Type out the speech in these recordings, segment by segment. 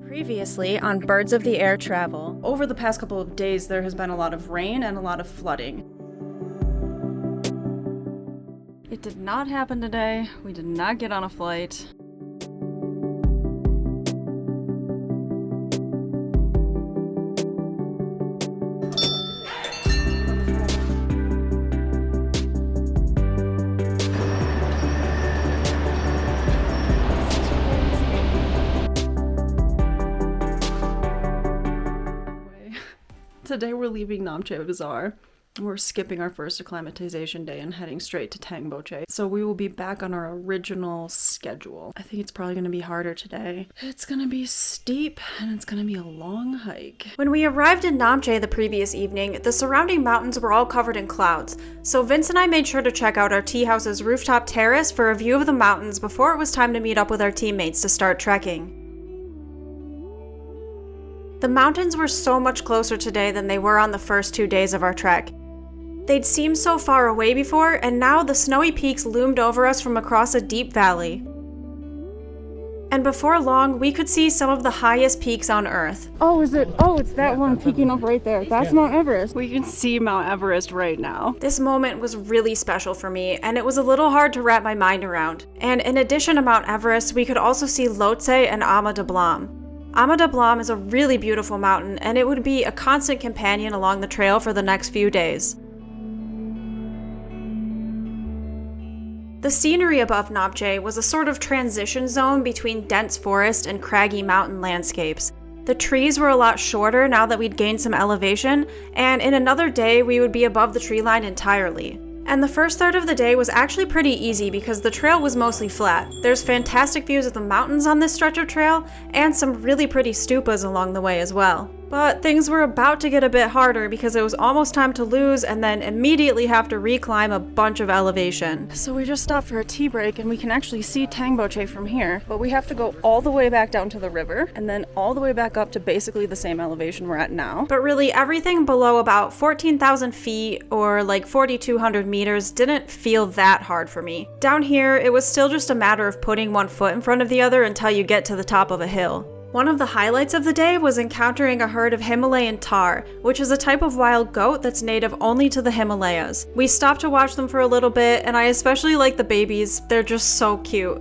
Previously on Birds of the Air Travel. Over the past couple of days, there has been a lot of rain and a lot of flooding. It did not happen today. We did not get on a flight. Today we're leaving Namche Bazaar. We're skipping our first acclimatization day and heading straight to Tengboche. So we will be back on our original schedule. I think it's probably going to be harder today. It's going to be steep and it's going to be a long hike. When we arrived in Namche the previous evening, the surrounding mountains were all covered in clouds. So Vince and I made sure to check out our tea house's rooftop terrace for a view of the mountains before it was time to meet up with our teammates to start trekking. The mountains were so much closer today than they were on the first 2 days of our trek. They'd seemed so far away before, and now the snowy peaks loomed over us from across a deep valley. And before long, we could see some of the highest peaks on Earth. It's that one peeking up right there. That's Mount Everest. We can see Mount Everest right now. This moment was really special for me, and it was a little hard to wrap my mind around. And in addition to Mount Everest, we could also see Lhotse and Ama de Blanc. Ama de Blanc is a really beautiful mountain, and it would be a constant companion along the trail for the next few days. The scenery above Namche was a sort of transition zone between dense forest and craggy mountain landscapes. The trees were a lot shorter now that we'd gained some elevation, and in another day we would be above the tree line entirely. And the first third of the day was actually pretty easy because the trail was mostly flat. There's fantastic views of the mountains on this stretch of trail, and some really pretty stupas along the way as well. But things were about to get a bit harder because it was almost time to lose and then immediately have to reclimb a bunch of elevation. So we just stopped for a tea break and we can actually see Tengboche from here, but we have to go all the way back down to the river and then all the way back up to basically the same elevation we're at now. But really everything below about 14,000 feet or like 4,200 meters didn't feel that hard for me. Down here, it was still just a matter of putting one foot in front of the other until you get to the top of a hill. One of the highlights of the day was encountering a herd of Himalayan tahr, which is a type of wild goat that's native only to the Himalayas. We stopped to watch them for a little bit, and I especially like the babies. They're just so cute.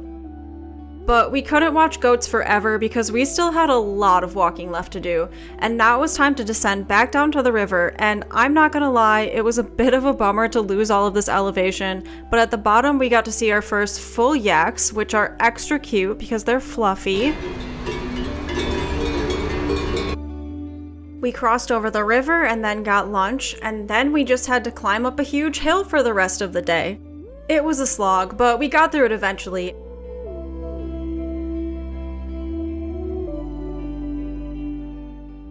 But we couldn't watch goats forever because we still had a lot of walking left to do, and now it was time to descend back down to the river, and I'm not gonna lie, it was a bit of a bummer to lose all of this elevation, but at the bottom we got to see our first full yaks, which are extra cute because they're fluffy. We crossed over the river and then got lunch, and then we just had to climb up a huge hill for the rest of the day. It was a slog, but we got through it eventually.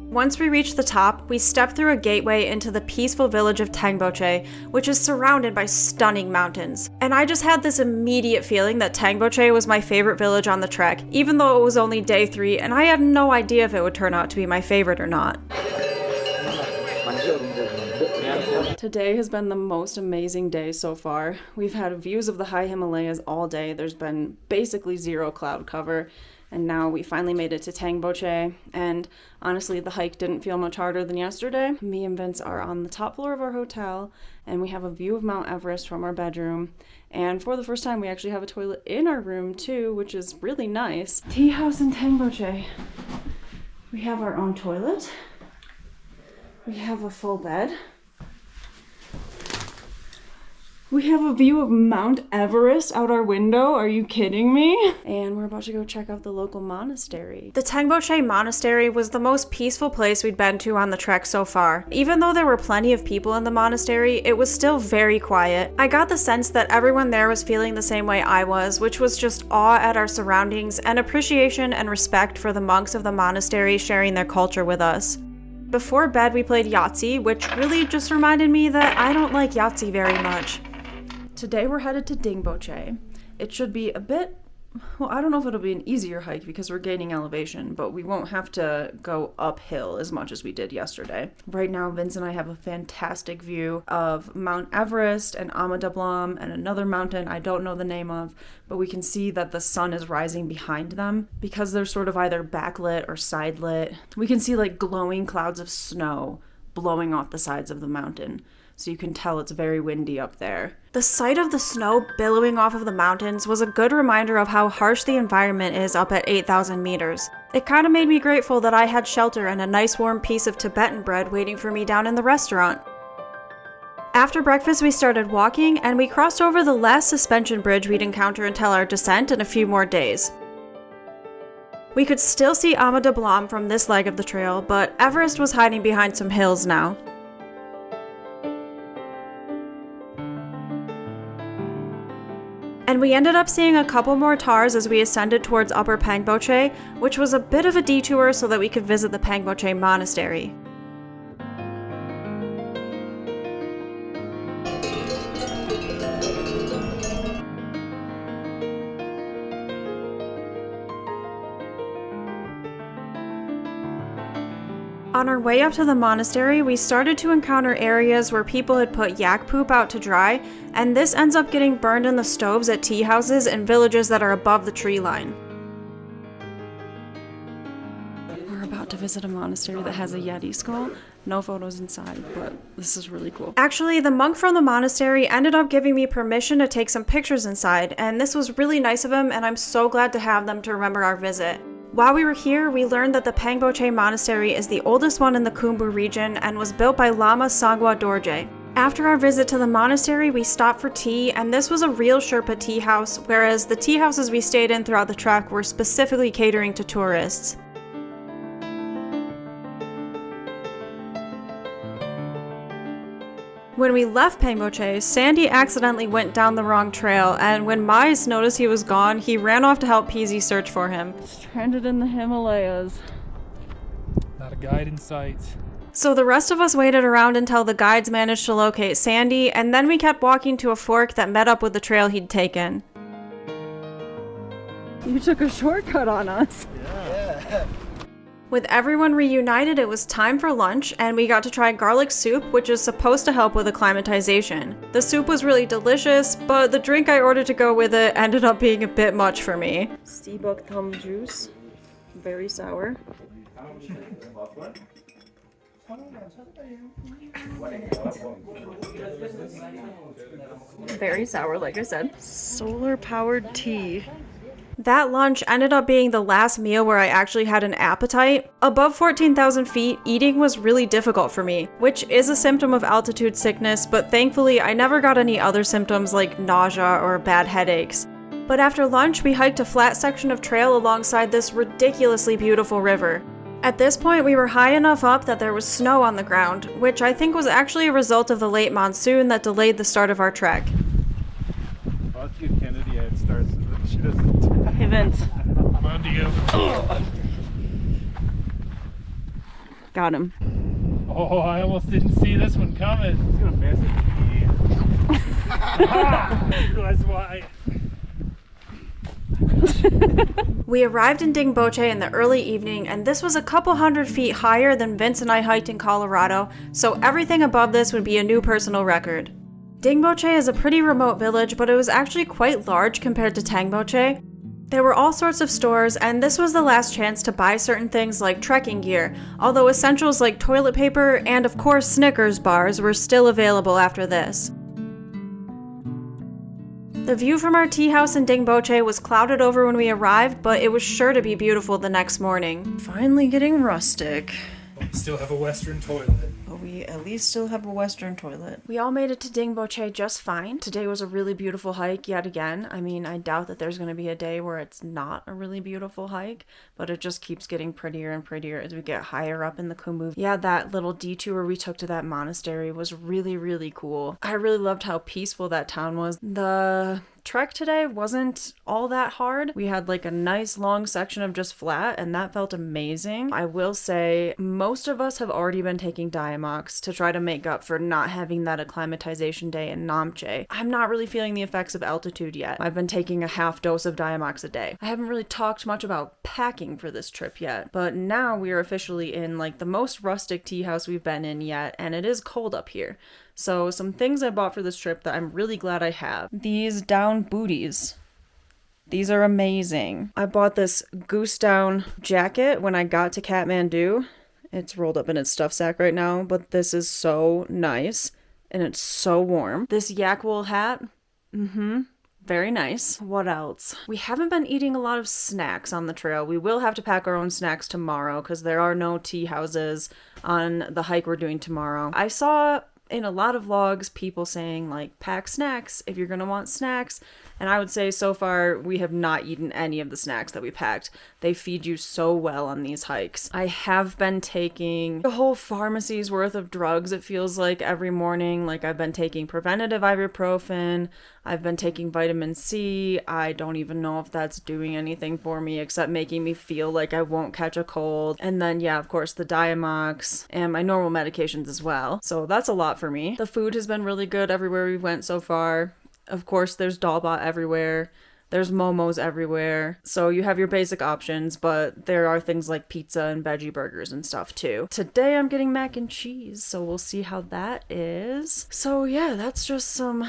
Once we reached the top, we stepped through a gateway into the peaceful village of Tengboche, which is surrounded by stunning mountains. And I just had this immediate feeling that Tengboche was my favorite village on the trek, even though it was only day 3 and I had no idea if it would turn out to be my favorite or not. Today has been the most amazing day so far. We've had views of the high Himalayas all day. There's been basically zero cloud cover. And now we finally made it to Tengboche, and honestly the hike didn't feel much harder than yesterday. Me and Vince are on the top floor of our hotel, and we have a view of Mount Everest from our bedroom. And for the first time we actually have a toilet in our room too, which is really nice. Tea house in Tengboche. We have our own toilet. We have a full bed. We have a view of Mount Everest out our window. Are you kidding me? And we're about to go check out the local monastery. The Tengboche Monastery was the most peaceful place we'd been to on the trek so far. Even though there were plenty of people in the monastery, it was still very quiet. I got the sense that everyone there was feeling the same way I was, which was just awe at our surroundings and appreciation and respect for the monks of the monastery sharing their culture with us. Before bed, we played Yahtzee, which really just reminded me that I don't like Yahtzee very much. Today we're headed to Dingboche. It should be a bit well, I don't know if it'll be an easier hike because we're gaining elevation, but we won't have to go uphill as much as we did yesterday. Right now, Vince and I have a fantastic view of Mount Everest and Amadablam and another mountain I don't know the name of, but we can see that the sun is rising behind them because they're sort of either backlit or side lit. We can see like glowing clouds of snow blowing off the sides of the mountain. So you can tell it's very windy up there. The sight of the snow billowing off of the mountains was a good reminder of how harsh the environment is up at 8,000 meters. It kind of made me grateful that I had shelter and a nice warm piece of Tibetan bread waiting for me down in the restaurant. After breakfast, we started walking, and we crossed over the last suspension bridge we'd encounter until our descent in a few more days. We could still see Amadablam from this leg of the trail, but Everest was hiding behind some hills now. And we ended up seeing a couple more tars as we ascended towards Upper Tengboche, which was a bit of a detour so that we could visit the Tengboche monastery. On our way up to the monastery, we started to encounter areas where people had put yak poop out to dry, and this ends up getting burned in the stoves at tea houses in villages that are above the tree line. We're about to visit a monastery that has a Yeti skull. No photos inside, but this is really cool. Actually, the monk from the monastery ended up giving me permission to take some pictures inside, and this was really nice of him, and I'm so glad to have them to remember our visit. While we were here, we learned that the Tengboche Monastery is the oldest one in the Khumbu region and was built by Lama Sangwa Dorje. After our visit to the monastery, we stopped for tea, and this was a real Sherpa tea house, whereas the tea houses we stayed in throughout the trek were specifically catering to tourists. When we left Tengboche, Sandy accidentally went down the wrong trail, and when Mize noticed he was gone, he ran off to help Peasy search for him. Stranded in the Himalayas. Not a guide in sight. So the rest of us waited around until the guides managed to locate Sandy, and then we kept walking to a fork that met up with the trail he'd taken. You took a shortcut on us. Yeah. With everyone reunited, it was time for lunch, and we got to try garlic soup, which is supposed to help with acclimatization. The soup was really delicious, but the drink I ordered to go with it ended up being a bit much for me. Seabuk thumb juice. Very sour. Very sour, like I said. Solar-powered tea. That lunch ended up being the last meal where I actually had an appetite. Above 14,000 feet, eating was really difficult for me, which is a symptom of altitude sickness, but thankfully I never got any other symptoms like nausea or bad headaches. But after lunch, we hiked a flat section of trail alongside this ridiculously beautiful river. At this point, we were high enough up that there was snow on the ground, which I think was actually a result of the late monsoon that delayed the start of our trek. I'll get Kennedy at starts so that she doesn't. Hey Vince. I'm on to you. Got him. Oh, I almost didn't see this one coming. He's gonna miss it. That's why. We arrived in Dingboche in the early evening, and this was a couple hundred feet higher than Vince and I hiked in Colorado, so everything above this would be a new personal record. Dingboche is a pretty remote village, but it was actually quite large compared to Tengboche. There were all sorts of stores, and this was the last chance to buy certain things like trekking gear, although essentials like toilet paper and of course Snickers bars were still available after this. The view from our tea house in Dingboche was clouded over when we arrived, but it was sure to be beautiful the next morning. Finally getting rustic. We still have a Western toilet. But we at least still have a Western toilet. We all made it to Dingboche just fine. Today was a really beautiful hike yet again. I mean, I doubt that there's going to be a day where it's not a really beautiful hike, but it just keeps getting prettier and prettier as we get higher up in the Khumbu. Yeah, that little detour we took to that monastery was really, really cool. I really loved how peaceful that town was. The trek today wasn't all that hard. We had like a nice long section of just flat, and that felt amazing. I will say most of us have already been taking Diamox to try to make up for not having that acclimatization day in Namche. I'm not really feeling the effects of altitude yet. I've been taking a half dose of Diamox a day. I haven't really talked much about packing for this trip yet, but now we are officially in like the most rustic tea house we've been in yet, and it is cold up here. So some things I bought for this trip that I'm really glad I have. These down booties. These are amazing. I bought this goose down jacket when I got to Kathmandu. It's rolled up in its stuff sack right now, but this is so nice and it's so warm. This yak wool hat. Very nice. What else? We haven't been eating a lot of snacks on the trail. We will have to pack our own snacks tomorrow because there are no tea houses on the hike we're doing tomorrow. I saw in a lot of vlogs people saying like pack snacks if you're gonna want snacks, and I would say so far we have not eaten any of the snacks that we packed. They feed you so well on these hikes. I have been taking a whole pharmacy's worth of drugs, it feels like, every morning. Like I've been taking preventative ibuprofen, I've been taking vitamin C. I don't even know if that's doing anything for me except making me feel like I won't catch a cold. And then yeah, of course the Diamox and my normal medications as well. So that's a lot for me. The food has been really good everywhere we went so far. Of course, there's Dalbot everywhere. There's Momos everywhere. So you have your basic options, but there are things like pizza and veggie burgers and stuff too. Today I'm getting mac and cheese, so we'll see how that is. So yeah, that's just some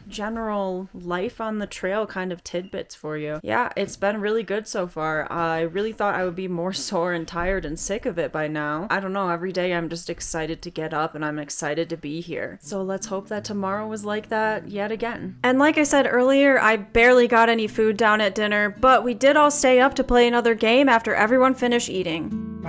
general life on the trail kind of tidbits for you. Yeah, it's been really good so far. I really thought I would be more sore and tired and sick of it by now. I don't know, every day I'm just excited to get up and I'm excited to be here. So let's hope that tomorrow is like that yet again. And like I said earlier, I barely got any food down at dinner, but we did all stay up to play another game after everyone finished eating.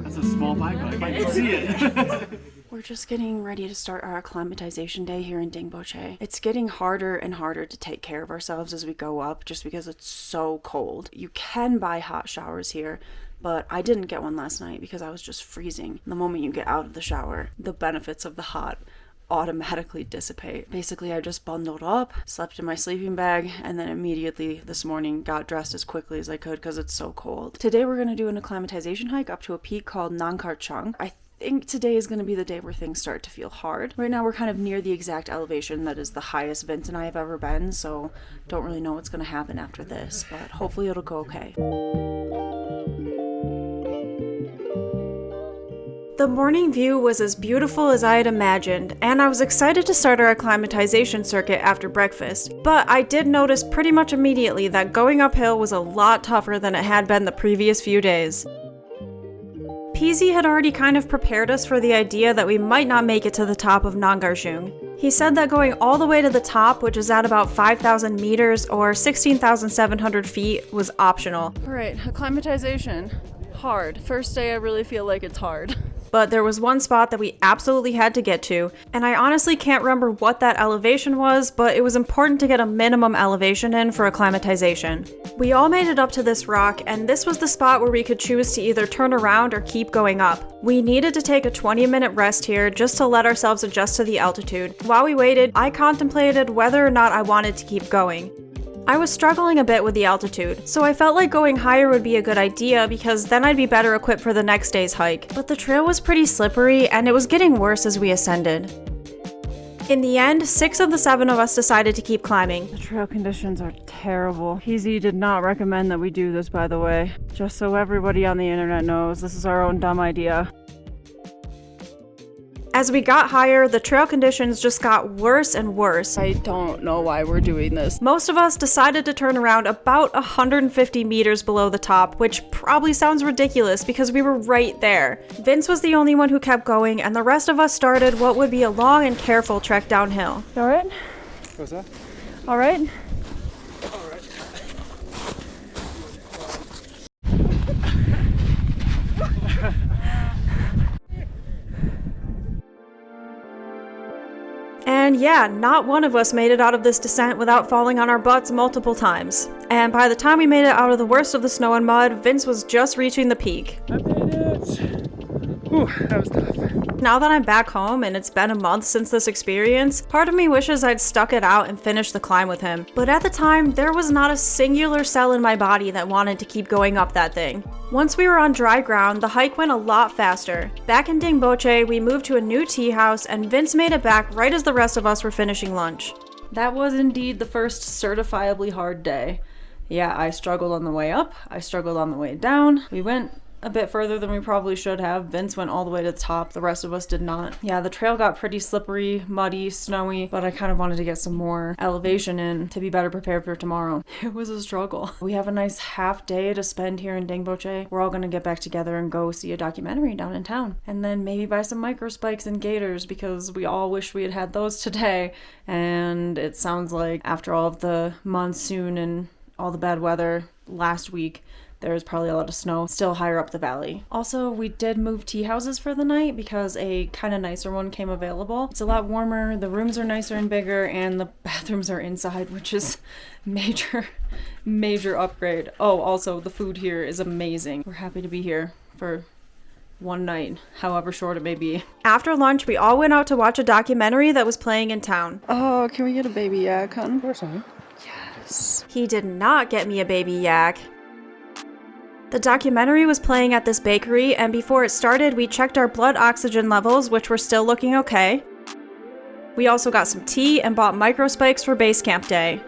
That's a small bike. I can see it. We're just getting ready to start our acclimatization day here in Dingboche. It's getting harder and harder to take care of ourselves as we go up just because it's so cold. You can buy hot showers here, but I didn't get one last night because I was just freezing. The moment you get out of the shower, the benefits of the hot automatically dissipate. Basically, I just bundled up, slept in my sleeping bag, and then immediately this morning got dressed as quickly as I could because it's so cold. Today we're going to do an acclimatization hike up to a peak called Nangkartshang. I think today is going to be the day where things start to feel hard. Right now we're kind of near the exact elevation that is the highest Vince and I have ever been, so don't really know what's going to happen after this, but hopefully it'll go okay. The morning view was as beautiful as I had imagined, and I was excited to start our acclimatization circuit after breakfast. But I did notice pretty much immediately that going uphill was a lot tougher than it had been the previous few days. PZ had already kind of prepared us for the idea that we might not make it to the top of Nangkartshang. He said that going all the way to the top, which is at about 5,000 meters or 16,700 feet, was optional. Alright, acclimatization. Hard. First day I really feel like it's hard. But there was one spot that we absolutely had to get to, and I honestly can't remember what that elevation was, but it was important to get a minimum elevation in for acclimatization. We all made it up to this rock, and this was the spot where we could choose to either turn around or keep going up. We needed to take a 20-minute rest here just to let ourselves adjust to the altitude. While we waited, I contemplated whether or not I wanted to keep going. I was struggling a bit with the altitude, so I felt like going higher would be a good idea because then I'd be better equipped for the next day's hike. But the trail was pretty slippery and it was getting worse as we ascended. In the end, 6 of the 7 of us decided to keep climbing. The trail conditions are terrible. PZ did not recommend that we do this, by the way. Just so everybody on the internet knows, this is our own dumb idea. As we got higher, the trail conditions just got worse and worse. I don't know why we're doing this. Most of us decided to turn around about 150 meters below the top, which probably sounds ridiculous because we were right there. Vince was the only one who kept going, and the rest of us started what would be a long and careful trek downhill. You alright? What's that? Alright? And yeah, not one of us made it out of this descent without falling on our butts multiple times. And by the time we made it out of the worst of the snow and mud, Vince was just reaching the peak. I made it! Whew, that was tough. Now that I'm back home and it's been a month since this experience, part of me wishes I'd stuck it out and finished the climb with him. But at the time, there was not a singular cell in my body that wanted to keep going up that thing. Once we were on dry ground, the hike went a lot faster. Back in Dingboche, we moved to a new tea house and Vince made it back right as the rest of us were finishing lunch. That was indeed the first certifiably hard day. Yeah, I struggled on the way up, I struggled on the way down. We went a bit further than we probably should have. Vince went all the way to the top, the rest of us did not. Yeah, the trail got pretty slippery, muddy, snowy, but I kind of wanted to get some more elevation in to be better prepared for tomorrow. It was a struggle. We have a nice half day to spend here in Dingboche. We're all gonna get back together and go see a documentary down in town. And then maybe buy some micro spikes and gaiters because we all wish we had had those today. And it sounds like after all of the monsoon and all the bad weather last week, there's probably a lot of snow still higher up the valley. Also, we did move tea houses for the night because a kind of nicer one came available. It's a lot warmer, the rooms are nicer and bigger, and the bathrooms are inside, which is major upgrade. Oh, also, the food here is amazing. We're happy to be here for one night, however short it may be. After lunch, we all went out to watch a documentary that was playing in town. Oh, can we get a baby yak, hun? Of course, honey. Yes. He did not get me a baby yak. The documentary was playing at this bakery, and before it started, we checked our blood oxygen levels, which were still looking okay. We also got some tea and bought micro spikes for base camp day.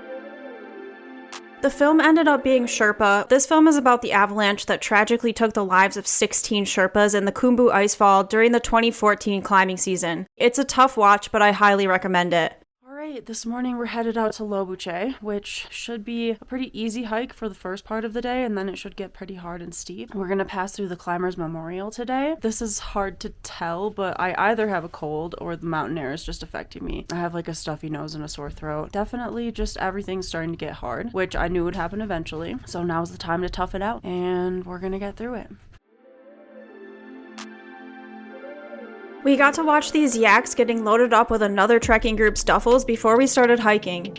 The film ended up being Sherpa. This film is about the avalanche that tragically took the lives of 16 Sherpas in the Khumbu Icefall during the 2014 climbing season. It's a tough watch, but I highly recommend it. Alright, this morning we're headed out to Lobuche, which should be a pretty easy hike for the first part of the day, and then it should get pretty hard and steep. We're gonna pass through the Climbers Memorial today. This is hard to tell, but I either have a cold or the mountain air is just affecting me. I have like a stuffy nose and a sore throat. Definitely just everything's starting to get hard, which I knew would happen eventually. So now's the time to tough it out, and we're gonna get through it. We got to watch these yaks getting loaded up with another trekking group's duffels before we started hiking.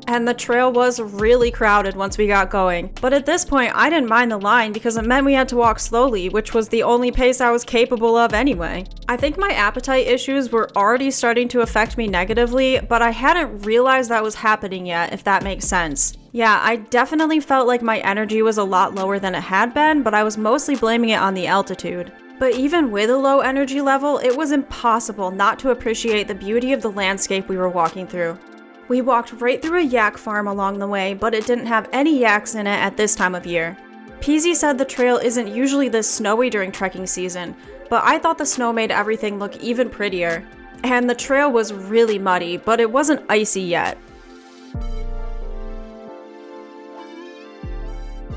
And the trail was really crowded once we got going. But at this point, I didn't mind the line because it meant we had to walk slowly, which was the only pace I was capable of anyway. I think my appetite issues were already starting to affect me negatively, but I hadn't realized that was happening yet, if that makes sense. Yeah, I definitely felt like my energy was a lot lower than it had been, but I was mostly blaming it on the altitude. But even with a low energy level, it was impossible not to appreciate the beauty of the landscape we were walking through. We walked right through a yak farm along the way, but it didn't have any yaks in it at this time of year. Peasy said the trail isn't usually this snowy during trekking season, but I thought the snow made everything look even prettier. And the trail was really muddy, but it wasn't icy yet.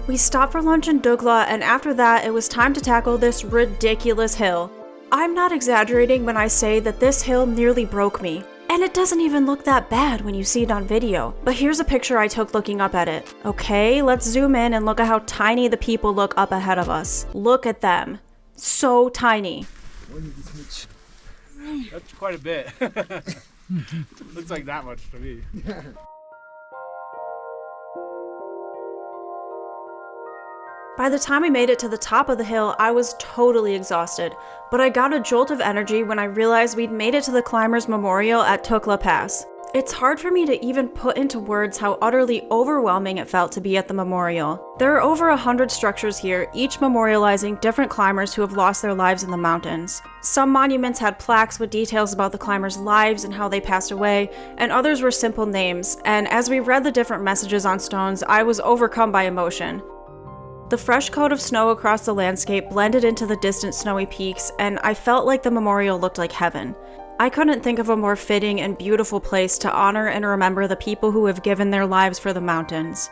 We stopped for lunch in Dugla, and after that, it was time to tackle this ridiculous hill. I'm not exaggerating when I say that this hill nearly broke me. And it doesn't even look that bad when you see it on video. But here's a picture I took looking up at it. Okay, let's zoom in and look at how tiny the people look up ahead of us. Look at them. So tiny. That's quite a bit. Looks like that much to me. By the time we made it to the top of the hill, I was totally exhausted, but I got a jolt of energy when I realized we'd made it to the Climbers Memorial at Tukla Pass. It's hard for me to even put into words how utterly overwhelming it felt to be at the memorial. There are over 100 structures here, each memorializing different climbers who have lost their lives in the mountains. Some monuments had plaques with details about the climbers' lives and how they passed away, and others were simple names, and as we read the different messages on stones, I was overcome by emotion. The fresh coat of snow across the landscape blended into the distant snowy peaks, and I felt like the memorial looked like heaven. I couldn't think of a more fitting and beautiful place to honor and remember the people who have given their lives for the mountains.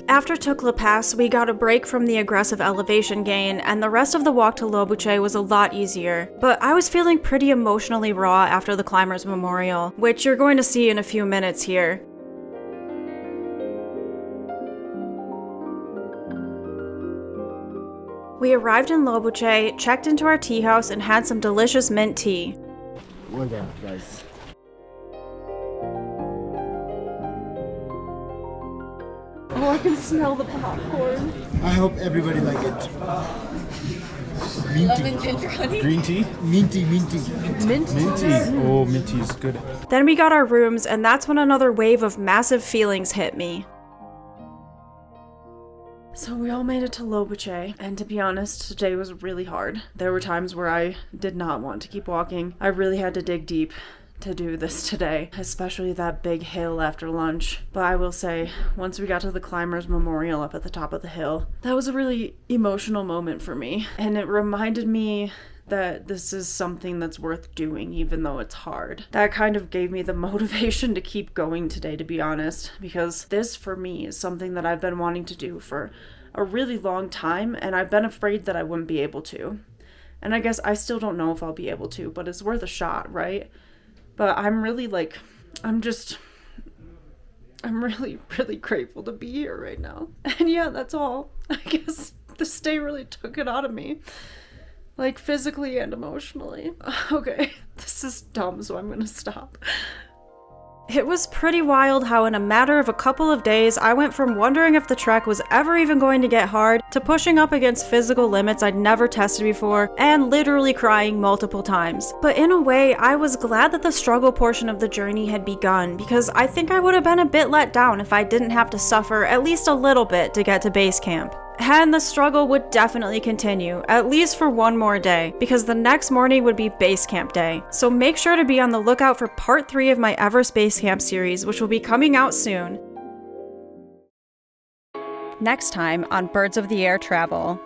After Tukla Pass, we got a break from the aggressive elevation gain, and the rest of the walk to Lobuche was a lot easier. But I was feeling pretty emotionally raw after the Climbers Memorial, which you're going to see in a few minutes here. We arrived in Lobuche, checked into our tea house, and had some delicious mint tea. Look at that, guys. Oh, I can smell the popcorn. I hope everybody like it. Lemon ginger honey. Green tea? Minty. Minty. Oh, minty is good. Then we got our rooms, and that's when another wave of massive feelings hit me. So we all made it to Lobuche, and to be honest, today was really hard. There were times where I did not want to keep walking. I really had to dig deep to do this today, especially that big hill after lunch. But I will say, once we got to the Climbers Memorial up at the top of the hill, that was a really emotional moment for me, and it reminded me that this is something that's worth doing even though it's hard. That kind of gave me the motivation to keep going today, to be honest, because this for me is something that I've been wanting to do for a really long time, and I've been afraid that I wouldn't be able to. And I guess I still don't know if I'll be able to, but it's worth a shot, right? But I'm really really grateful to be here right now. And yeah, that's all. I guess this day really took it out of me. Like, physically and emotionally. Okay, this is dumb, so I'm gonna stop. It was pretty wild how in a matter of a couple of days, I went from wondering if the trek was ever even going to get hard to pushing up against physical limits I'd never tested before and literally crying multiple times. But in a way, I was glad that the struggle portion of the journey had begun, because I think I would have been a bit let down if I didn't have to suffer at least a little bit to get to base camp. And the struggle would definitely continue, at least for one more day, because the next morning would be base camp day. So make sure to be on the lookout for part 3 of my Everest base camp series, which will be coming out soon. Next time on Birds of the Air Travel.